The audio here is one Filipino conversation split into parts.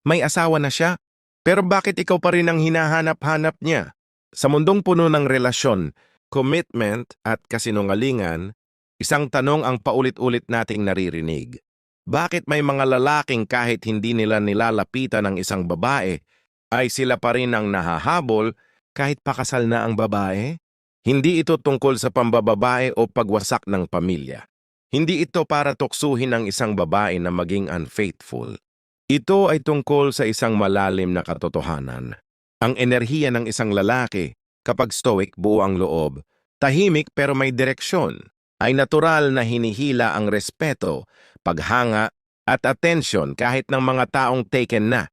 May asawa na siya. Pero bakit ikaw pa rin ang hinahanap-hanap niya? Sa mundong puno ng relasyon, commitment at kasinungalingan, isang tanong ang paulit-ulit nating naririnig. Bakit may mga lalaking kahit hindi nila nilalapitan ng isang babae, ay sila pa rin ang nahahabol kahit pakasal na ang babae? Hindi ito tungkol sa pambababae o pagwasak ng pamilya. Hindi ito para tuksuhin ang isang babae na maging unfaithful. Ito ay tungkol sa isang malalim na katotohanan. Ang enerhiya ng isang lalaki, kapag stoic buo ang loob, tahimik pero may direksyon, ay natural na hinihila ang respeto, paghanga at atensyon kahit ng mga taong taken na.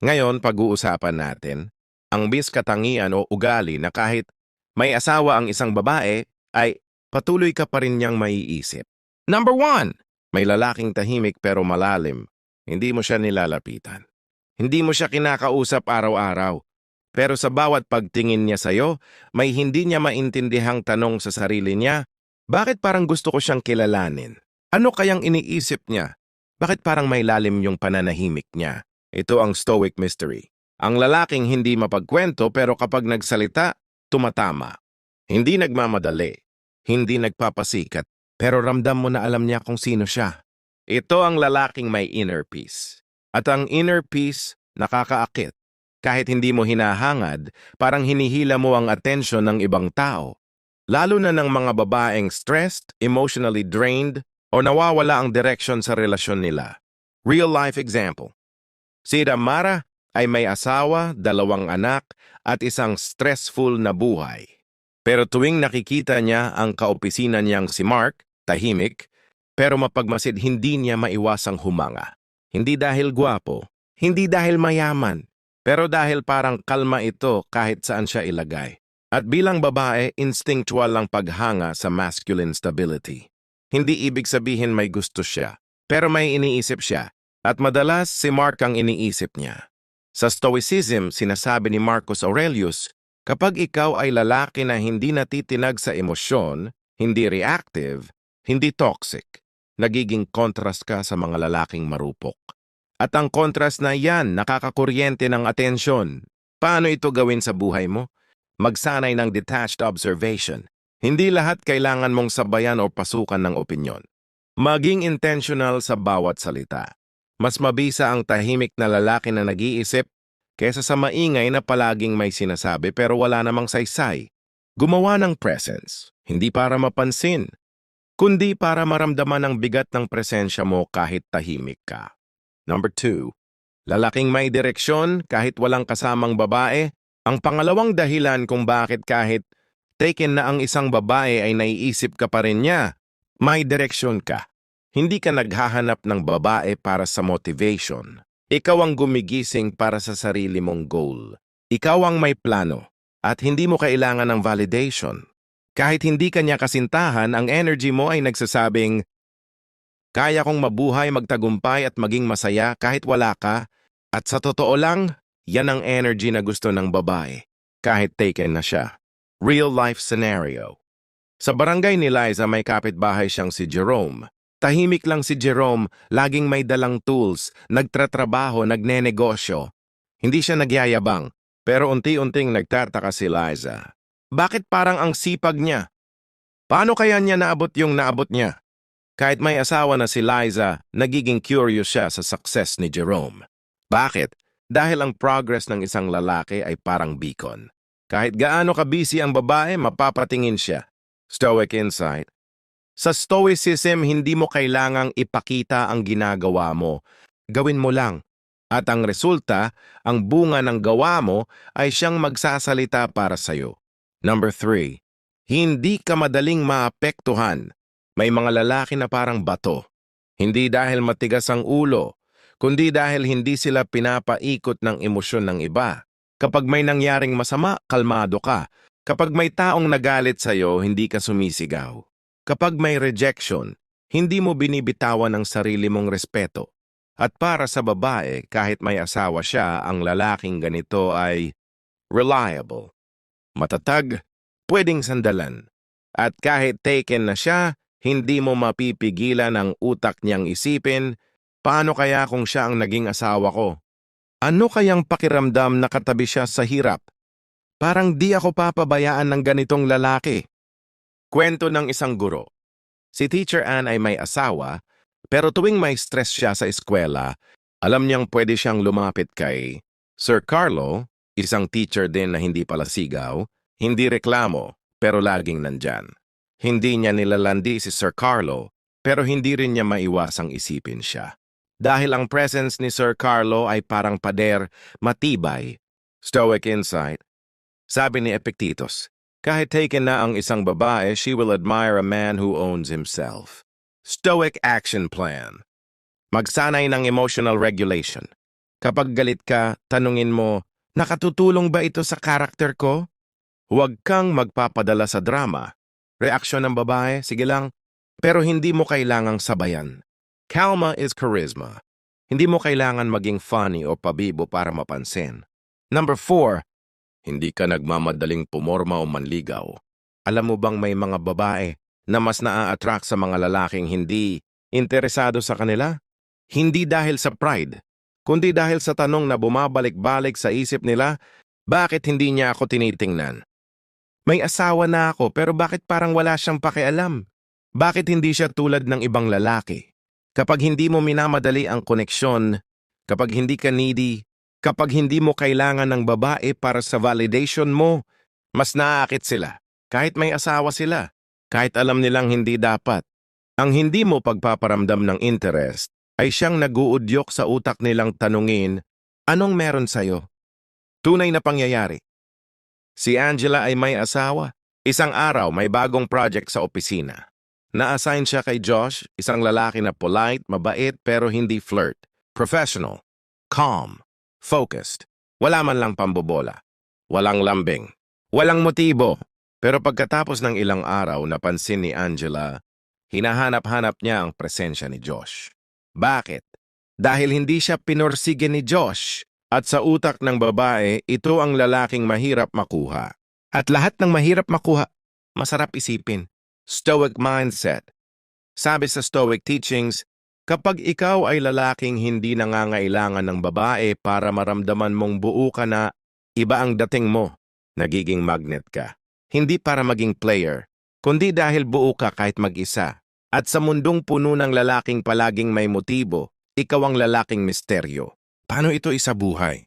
Ngayon, pag-uusapan natin ang miskatangian o ugali na kahit may asawa ang isang babae, ay patuloy ka pa rin niyang maiisip. Number 1, may lalaking tahimik pero malalim. Hindi mo siya nilalapitan. Hindi mo siya kinakausap araw-araw. Pero sa bawat pagtingin niya sa'yo, may hindi niya maintindihang tanong sa sarili niya, bakit parang gusto ko siyang kilalanin? Ano kayang iniisip niya? Bakit parang may lalim yung pananahimik niya? Ito ang stoic mystery. Ang lalaking hindi mapagkwento pero kapag nagsalita, tumatama. Hindi nagmamadali. Hindi nagpapasikat. Pero ramdam mo na alam niya kung sino siya. Ito ang lalaking may inner peace. At ang inner peace nakakaakit. Kahit hindi mo hinahangad, parang hinihila mo ang atensyon ng ibang tao. Lalo na ng mga babaeng stressed, emotionally drained, o nawawala ang direksyon sa relasyon nila. Real life example. Si Damara ay may asawa, 2 anak, at isang stressful na buhay. Pero tuwing nakikita niya ang kaopisina niyang si Mark, tahimik, pero mapagmasid hindi niya maiwasang humanga. Hindi dahil gwapo, hindi dahil mayaman, pero dahil parang kalma ito kahit saan siya ilagay. At bilang babae, instinctual ang paghanga sa masculine stability. Hindi ibig sabihin may gusto siya, pero may iniisip siya. At madalas si Mark ang iniisip niya. Sa Stoicism, sinasabi ni Marcus Aurelius, kapag ikaw ay lalaki na hindi natitinag sa emosyon, hindi reactive, hindi toxic, nagiging contrast ka sa mga lalaking marupok. At ang contrast na yan, nakakakuryente ng atensyon. Paano ito gawin sa buhay mo? Magsanay ng detached observation. Hindi lahat kailangan mong sabayan o pasukan ng opinyon. Maging intentional sa bawat salita. Mas mabisa ang tahimik na lalaki na nag-iisip kesa sa maingay na palaging may sinasabi pero wala namang saysay. Gumawa ng presence, hindi para mapansin, kundi para maramdaman ang bigat ng presensya mo kahit tahimik ka. Number 2, lalaking may direksyon kahit walang kasamang babae. Ang pangalawang dahilan kung bakit kahit taken na ang isang babae ay naiisip ka pa rin niya, may direksyon ka. Hindi ka naghahanap ng babae para sa motivation. Ikaw ang gumigising para sa sarili mong goal. Ikaw ang may plano at hindi mo kailangan ng validation. Kahit hindi ka niya kasintahan, ang energy mo ay nagsasabing, kaya kong mabuhay, magtagumpay at maging masaya kahit wala ka. At sa totoo lang, yan ang energy na gusto ng babae, kahit taken na siya. Real life scenario. Sa barangay ni Liza may kapitbahay siyang si Jerome. Tahimik lang si Jerome, laging may dalang tools, nagtratrabaho, nagnenegosyo. Hindi siya nagyayabang, pero unti-unting nagtataka si Liza. Bakit parang ang sipag niya? Paano kaya niya naabot yung naabot niya? Kahit may asawa na si Liza, nagiging curious siya sa success ni Jerome. Bakit? Dahil ang progress ng isang lalaki ay parang beacon. Kahit gaano ka-busy ang babae, mapapatingin siya. Stoic insight. Sa Stoicism, hindi mo kailangang ipakita ang ginagawa mo. Gawin mo lang. At ang resulta, ang bunga ng gawa mo ay siyang magsasalita para sa'yo. Number 3, hindi ka madaling maapektuhan. May mga lalaki na parang bato. Hindi dahil matigas ang ulo, kundi dahil hindi sila pinapaikot ng emosyon ng iba. Kapag may nangyaring masama, kalmado ka. Kapag may taong nagalit sa'yo, hindi ka sumisigaw. Kapag may rejection, hindi mo binibitawan ang sarili mong respeto. At para sa babae, kahit may asawa siya, ang lalaking ganito ay reliable, matatag, pwedeng sandalan. At kahit taken na siya, hindi mo mapipigilan ang utak niyang isipin, paano kaya kung siya ang naging asawa ko? Ano kayang pakiramdam na katabi siya sa hirap? Parang di ako papabayaan ng ganitong lalaki. Kwento ng isang guro. Si Teacher Ann ay may asawa, pero tuwing may stress siya sa eskwela, alam niyang pwede siyang lumapit kay Sir Carlo, isang teacher din na hindi pala sigaw, hindi reklamo, pero laging nandyan. Hindi niya nilalandi si Sir Carlo, pero hindi rin niya maiwasang isipin siya. Dahil ang presence ni Sir Carlo ay parang pader, matibay, stoic insight. Sabi ni Epictetus, kahit taken na ang isang babae, she will admire a man who owns himself. Stoic action plan. Magsanay ng emotional regulation. Kapag galit ka, tanungin mo, nakatutulong ba ito sa karakter ko? Huwag kang magpapadala sa drama. Reaksyon ng babae, sige lang, pero hindi mo kailangang sabayan. Calma is charisma. Hindi mo kailangan maging funny o pabibo para mapansin. Number 4, hindi ka nagmamadaling pumorma o manligaw. Alam mo bang may mga babae na mas naa-attract sa mga lalaking hindi interesado sa kanila? Hindi dahil sa pride, kundi dahil sa tanong na bumabalik-balik sa isip nila, bakit hindi niya ako tinitingnan? May asawa na ako pero bakit parang wala siyang pakialam? Bakit hindi siya tulad ng ibang lalaki? Kapag hindi mo minamadali ang koneksyon, kapag hindi ka needy, kapag hindi mo kailangan ng babae para sa validation mo, mas naaakit sila. Kahit may asawa sila, kahit alam nilang hindi dapat. Ang hindi mo pagpaparamdam ng interest ay siyang naguudyok sa utak nilang tanungin, anong meron sa'yo? Tunay na pangyayari. Si Angela ay may asawa. Isang araw may bagong project sa opisina. Na-assign siya kay Josh, isang lalaki na polite, mabait pero hindi flirt. Professional, calm, focused. Wala man lang pambobola. Walang lambing. Walang motibo. Pero pagkatapos ng ilang araw, napansin ni Angela, hinahanap-hanap niya ang presensya ni Josh. Bakit? Dahil hindi siya pinorsige ni Josh. At sa utak ng babae, ito ang lalaking mahirap makuha. At lahat ng mahirap makuha, masarap isipin. Stoic mindset. Sabi sa Stoic teachings, kapag ikaw ay lalaking hindi nangangailangan ng babae para maramdaman mong buo ka na, iba ang dating mo, nagiging magnet ka. Hindi para maging player, kundi dahil buo ka kahit mag-isa. At sa mundong puno ng lalaking palaging may motibo, ikaw ang lalaking misteryo. Paano ito isabuhay?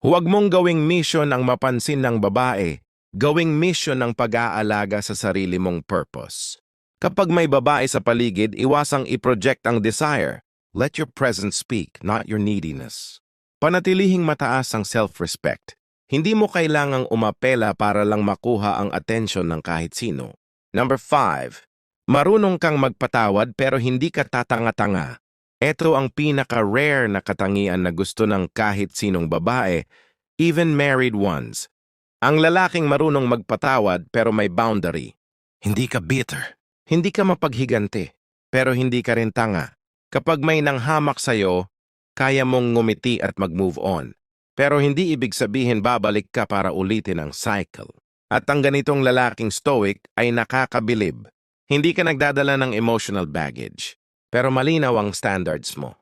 Huwag mong gawing mission ang mapansin ng babae, gawing mission ng pag-aalaga sa sarili mong purpose. Kapag may babae sa paligid, iwasang i-project ang desire. Let your presence speak, not your neediness. Panatilihing mataas ang self-respect. Hindi mo kailangang umapela para lang makuha ang atensyon ng kahit sino. Number 5. Marunong kang magpatawad pero hindi ka tatanga-tanga. Ito ang pinaka-rare na katangian na gusto ng kahit sinong babae, even married ones. Ang lalaking marunong magpatawad pero may boundary. Hindi ka bitter. Hindi ka mapaghiganti. Pero hindi ka rin tanga. Kapag may nanghamak sa'yo, kaya mong ngumiti at mag-move on. Pero hindi ibig sabihin babalik ka para ulitin ang cycle. At ang ganitong lalaking stoic ay nakakabilib. Hindi ka nagdadala ng emotional baggage. Pero malinaw ang standards mo.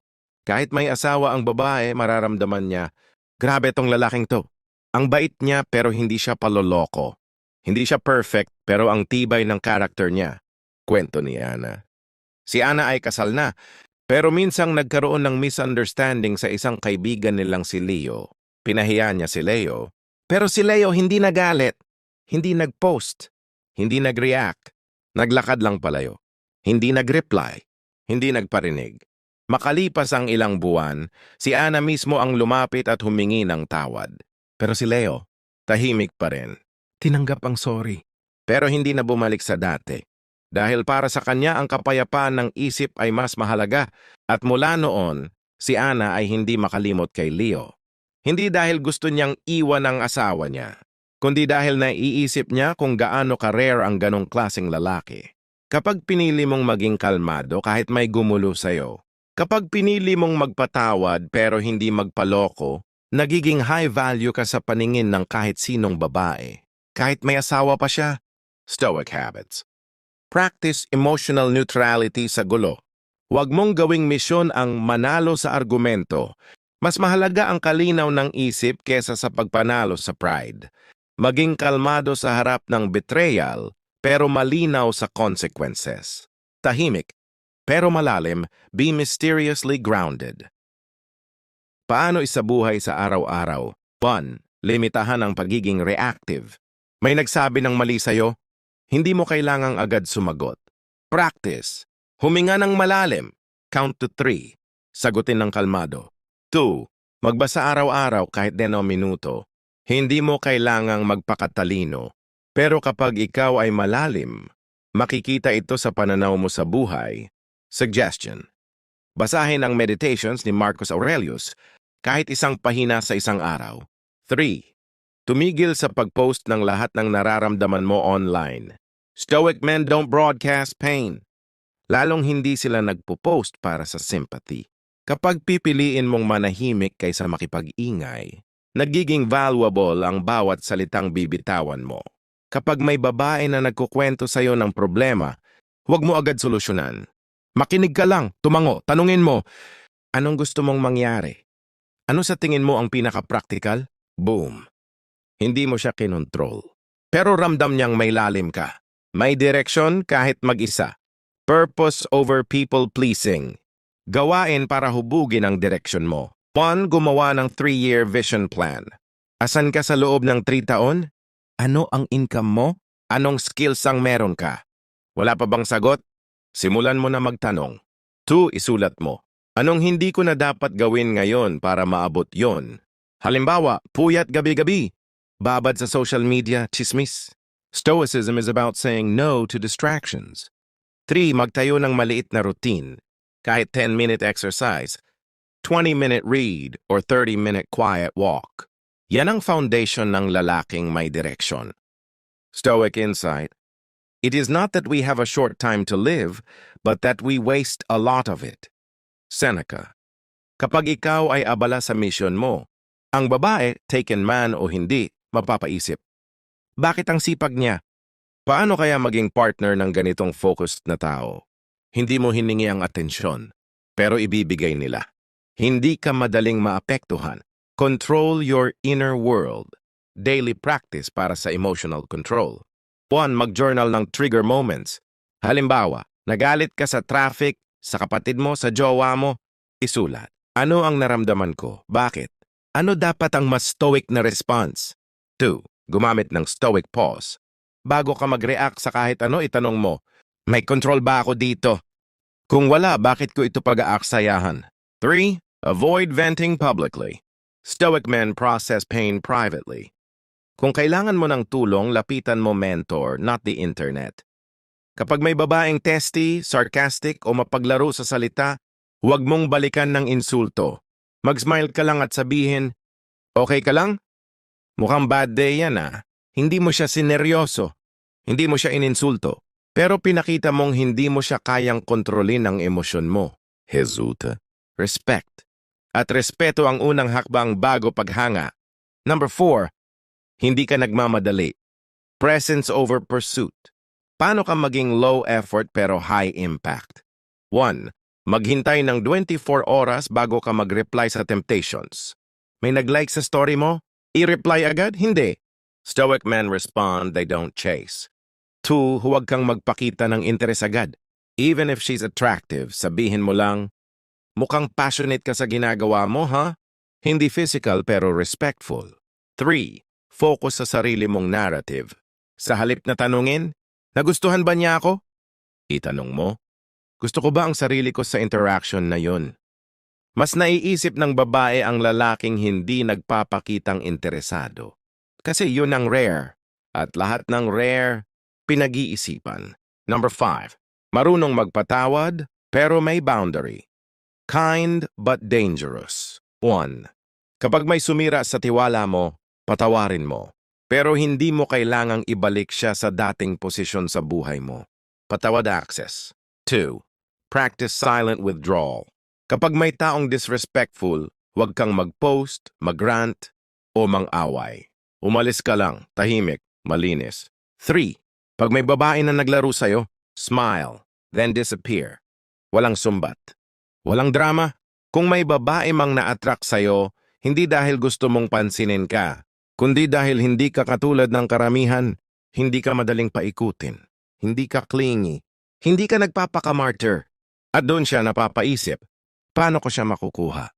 Kahit may asawa ang babae, mararamdaman niya, grabe tong lalaking to. Ang bait niya pero hindi siya paloloko. Hindi siya perfect pero ang tibay ng karakter niya. Kwento ni Ana. Si Ana ay kasal na, pero minsang nagkaroon ng misunderstanding sa isang kaibigan nilang si Leo. Pinahiya niya si Leo. Pero si Leo hindi nagalit, hindi nag-post, hindi nag-react, naglakad lang palayo, hindi nag-reply. Hindi nagparinig. Makalipas ang ilang buwan, si Ana mismo ang lumapit at humingi ng tawad. Pero si Leo, tahimik pa rin. Tinanggap ang sorry. Pero hindi na bumalik sa dati. Dahil para sa kanya ang kapayapaan ng isip ay mas mahalaga. At mula noon, si Ana ay hindi makalimot kay Leo. Hindi dahil gusto niyang iwan ang asawa niya, kundi dahil naiisip niya kung gaano ka-rare ang ganong klaseng lalaki. Kapag pinili mong maging kalmado kahit may gumulo sa'yo, kapag pinili mong magpatawad pero hindi magpaloko, nagiging high value ka sa paningin ng kahit sinong babae. Kahit may asawa pa siya. Stoic habits. Practice emotional neutrality sa gulo. Huwag mong gawing misyon ang manalo sa argumento. Mas mahalaga ang kalinaw ng isip kesa sa pagpanalo sa pride. Maging kalmado sa harap ng betrayal, pero malinaw sa consequences. Tahimik, pero malalim, be mysteriously grounded. Paano isabuhay sa araw-araw? 1. Limitahan ang pagiging reactive. May nagsabi ng mali sa'yo, hindi mo kailangang agad sumagot. Practice. Huminga ng malalim. Count to 3. Sagutin ng kalmado. 2. Magbasa araw-araw kahit 10 minuto. Hindi mo kailangang magpakatalino. Pero kapag ikaw ay malalim, makikita ito sa pananaw mo sa buhay. Suggestion. Basahin ang Meditations ni Marcus Aurelius kahit isang pahina sa isang araw. 3. Tumigil sa pag-post ng lahat ng nararamdaman mo online. Stoic men don't broadcast pain. Lalong hindi sila nagpo-post para sa sympathy. Kapag pipiliin mong manahimik kaysa makipag-ingay, nagiging valuable ang bawat salitang bibitawan mo. Kapag may babae na nagkukwento sa'yo ng problema, huwag mo agad solusyonan. Makinig ka lang, tumango, tanungin mo, anong gusto mong mangyari? Ano sa tingin mo ang pinaka-practical? Boom. Hindi mo siya kinontrol. Pero ramdam niyang may lalim ka. May direksyon kahit mag-isa. Purpose over people-pleasing. Gawain para hubugin ang direksyon mo. 1. Gumawa ng 3-year vision plan. Asan ka sa loob ng 3 taon? Ano ang income mo? Anong skills ang meron ka? Wala pa bang sagot? Simulan mo na magtanong. 2. Isulat mo. Anong hindi ko na dapat gawin ngayon para maabot yon? Halimbawa, puyat gabi-gabi. Babad sa social media, chismis. Stoicism is about saying no to distractions. 3. Magtayo ng maliit na routine. Kahit 10-minute exercise, 20-minute read, or 30-minute quiet walk. Yan ang foundation ng lalaking may direksyon. Stoic insight. It is not that we have a short time to live, but that we waste a lot of it. Seneca. Kapag ikaw ay abala sa mission mo, ang babae, taken man o hindi, mapapaisip. Bakit ang sipag niya? Paano kaya maging partner ng ganitong focused na tao? Hindi mo hiningi ang atensyon, pero ibibigay nila. Hindi ka madaling maapektuhan. Control your inner world. Daily practice para sa emotional control. 1. Mag-journal ng trigger moments. Halimbawa, nagalit ka sa traffic, sa kapatid mo, sa jowa mo, isulat. Ano ang naramdaman ko? Bakit? Ano dapat ang mas stoic na response? 2. Gumamit ng stoic pause. Bago ka mag-react sa kahit ano, itanong mo, may control ba ako dito? Kung wala, bakit ko ito pag-aaksayahan? 3. Avoid venting publicly. Stoic men process pain privately. Kung kailangan mo ng tulong, lapitan mo mentor, not the internet. Kapag may babaeng testy, sarcastic o mapaglaro sa salita, huwag mong balikan ng insulto. Mag-smile ka lang at sabihin, okay ka lang? Mukhang bad day yan ah. Hindi mo siya sineryoso. Hindi mo siya ininsulto. Pero pinakita mong hindi mo siya kayang kontrolin ang emosyon mo. Resulta, respect. At respeto ang unang hakbang bago paghanga. Number 4, hindi ka nagmamadali. Presence over pursuit. Paano ka maging low effort pero high impact? 1. Maghintay ng 24 oras bago ka mag-reply sa temptations. May nag-like sa story mo? I-reply agad? Hindi. Stoic men respond, they don't chase. 2. Huwag kang magpakita ng interes agad. Even if she's attractive, sabihin mo lang, mukhang passionate ka sa ginagawa mo, ha? Hindi physical pero respectful. 3. Focus sa sarili mong narrative. Sa halip na tanungin, nagustuhan ba niya ako? Itanong mo, gusto ko ba ang sarili ko sa interaction na yun? Mas naiisip ng babae ang lalaking hindi nagpapakitang interesado. Kasi yun ang rare. At lahat ng rare, pinag-iisipan. Number 5. Marunong magpatawad, pero may boundary. Kind but dangerous. 1. Kapag may sumira sa tiwala mo, patawarin mo. Pero hindi mo kailangang ibalik siya sa dating posisyon sa buhay mo. Patawad access. 2. Practice silent withdrawal. Kapag may taong disrespectful, huwag kang mag-post, mag-rant, o mang-away. Umalis ka lang, tahimik, malinis. 3. Pag may babae na naglaro sa'yo, smile, then disappear. Walang sumbat. Walang drama. Kung may babae mang na-attract sa'yo, hindi dahil gusto mong pansinin ka, kundi dahil hindi ka katulad ng karamihan, hindi ka madaling paikutin, hindi ka clingy, hindi ka nagpapakamartyr. At doon siya napapaisip, paano ko siya makukuha?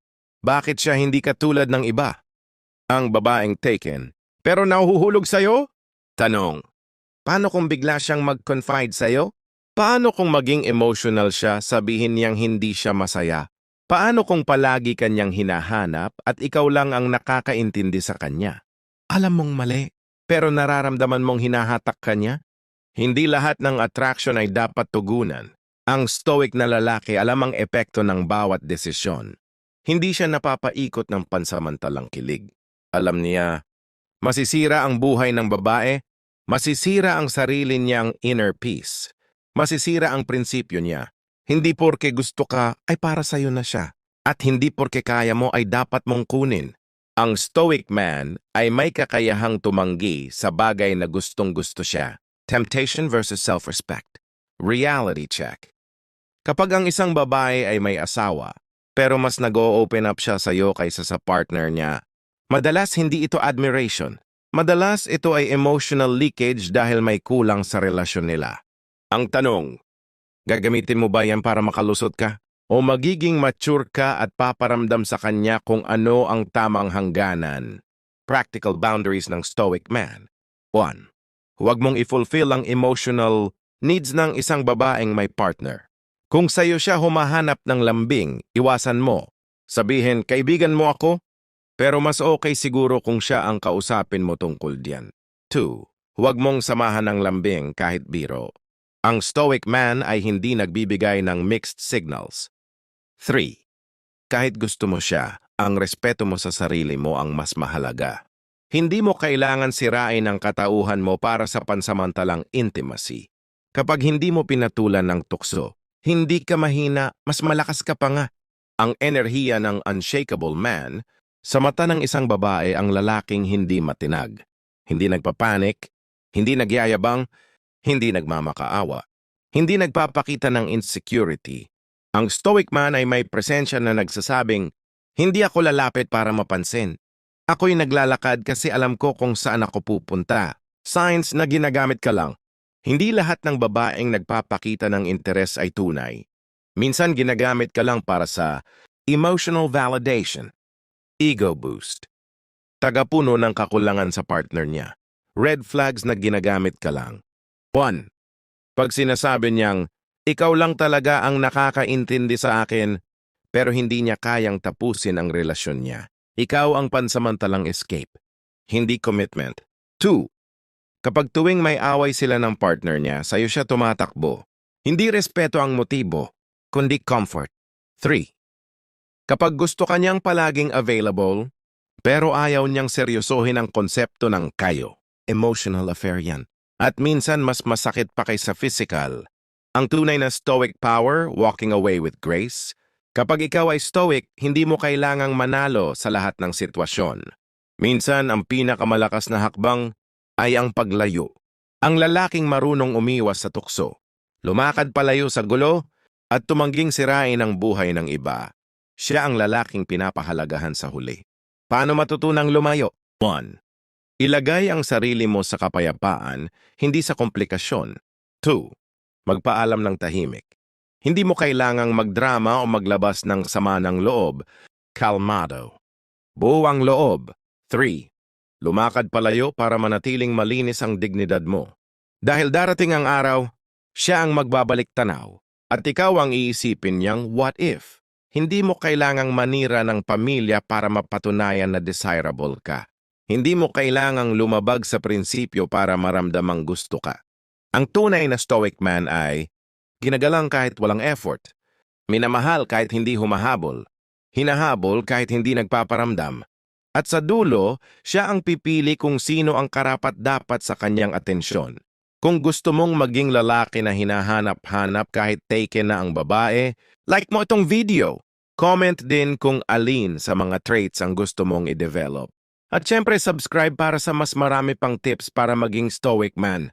Bakit siya hindi katulad ng iba? Ang babaeng taken, pero nahuhulog sa'yo? Tanong, paano kung bigla siyang mag-confide sa'yo? Paano kung maging emotional siya, sabihin niyang hindi siya masaya? Paano kung palagi kanyang hinahanap at ikaw lang ang nakakaintindi sa kanya? Alam mong mali, pero nararamdaman mong hinahatak kanya? Hindi lahat ng attraction ay dapat tugunan. Ang stoic na lalaki alam ang epekto ng bawat desisyon. Hindi siya napapaikot ng pansamantalang kilig. Alam niya, masisira ang buhay ng babae, masisira ang sarili niyang inner peace, masisira ang prinsipyo niya. Hindi porke gusto ka ay para sa'yo na siya. At hindi porke kaya mo ay dapat mong kunin. Ang stoic man ay may kakayahang tumanggi sa bagay na gustong-gusto siya. Temptation versus self-respect. Reality check. Kapag ang isang babae ay may asawa, pero mas nag-o-open up siya sa'yo kaysa sa partner niya, madalas hindi ito admiration. Madalas ito ay emotional leakage dahil may kulang sa relasyon nila. Ang tanong, gagamitin mo ba yan para makalusot ka? O magiging mature ka at paparamdam sa kanya kung ano ang tamang hangganan? Practical boundaries ng stoic man. 1. Huwag mong i-fulfill ang emotional needs ng isang babaeng may partner. Kung sa'yo siya humahanap ng lambing, iwasan mo. Sabihin, kaibigan mo ako? Pero mas okay siguro kung siya ang kausapin mo tungkol diyan. 2. Huwag mong samahan ng lambing kahit biro. Ang stoic man ay hindi nagbibigay ng mixed signals. 3. Kahit gusto mo siya, ang respeto mo sa sarili mo ang mas mahalaga. Hindi mo kailangan sirain ang katauhan mo para sa pansamantalang intimacy. Kapag hindi mo pinatulan ng tukso, hindi ka mahina, mas malakas ka pa nga. Ang enerhiya ng unshakable man, sa mata ng isang babae ang lalaking hindi matinag. Hindi nagpapanik, hindi nagyayabang, hindi nagmamakaawa, hindi nagpapakita ng insecurity. Ang stoic man ay may presensya na nagsasabing, hindi ako lalapit para mapansin. Ako'y naglalakad kasi alam ko kung saan ako pupunta. Signs na ginagamit ka lang. Hindi lahat ng babaeng nagpapakita ng interes ay tunay. Minsan ginagamit ka lang para sa emotional validation, ego boost, tagapuno ng kakulangan sa partner niya. Red flags na ginagamit ka lang. 1. Pag sinasabi niyang, ikaw lang talaga ang nakakaintindi sa akin, pero hindi niya kayang tapusin ang relasyon niya. Ikaw ang pansamantalang escape, hindi commitment. 2. Kapag tuwing may away sila ng partner niya, sa'yo siya tumatakbo. Hindi respeto ang motibo, kundi comfort. 3. Kapag gusto kanyang palaging available, pero ayaw niyang seryosohin ang konsepto ng kayo. Emotional affair yan. At minsan mas masakit pa kaysa physical. Ang tunay na stoic power, walking away with grace. Kapag ikaw ay stoic, hindi mo kailangang manalo sa lahat ng sitwasyon. Minsan, ang pinakamalakas na hakbang ay ang paglayo. Ang lalaking marunong umiwas sa tukso, lumakad palayo sa gulo, at tumangging sirain ang buhay ng iba. Siya ang lalaking pinapahalagahan sa huli. Paano matutunang lumayo? 1. Ilagay ang sarili mo sa kapayapaan, hindi sa komplikasyon. 2. Magpaalam ng tahimik. Hindi mo kailangang magdrama o maglabas ng sama ng loob. Kalmado. Buo ang loob. 3. Lumakad palayo para manatiling malinis ang dignidad mo. Dahil darating ang araw, siya ang magbabalik tanaw. At ikaw ang iisipin niyang what if. Hindi mo kailangang manira ng pamilya para mapatunayan na desirable ka. Hindi mo kailangang lumabag sa prinsipyo para maramdamang gusto ka. Ang tunay na stoic man ay ginagalang kahit walang effort. Minamahal kahit hindi humahabol. Hinahabol kahit hindi nagpaparamdam. At sa dulo, siya ang pipili kung sino ang karapat-dapat sa kanyang atensyon. Kung gusto mong maging lalaki na hinahanap-hanap kahit taken na ang babae, like mo itong video. Comment din kung alin sa mga traits ang gusto mong i-develop. At syempre subscribe para sa mas marami pang tips para maging stoic man.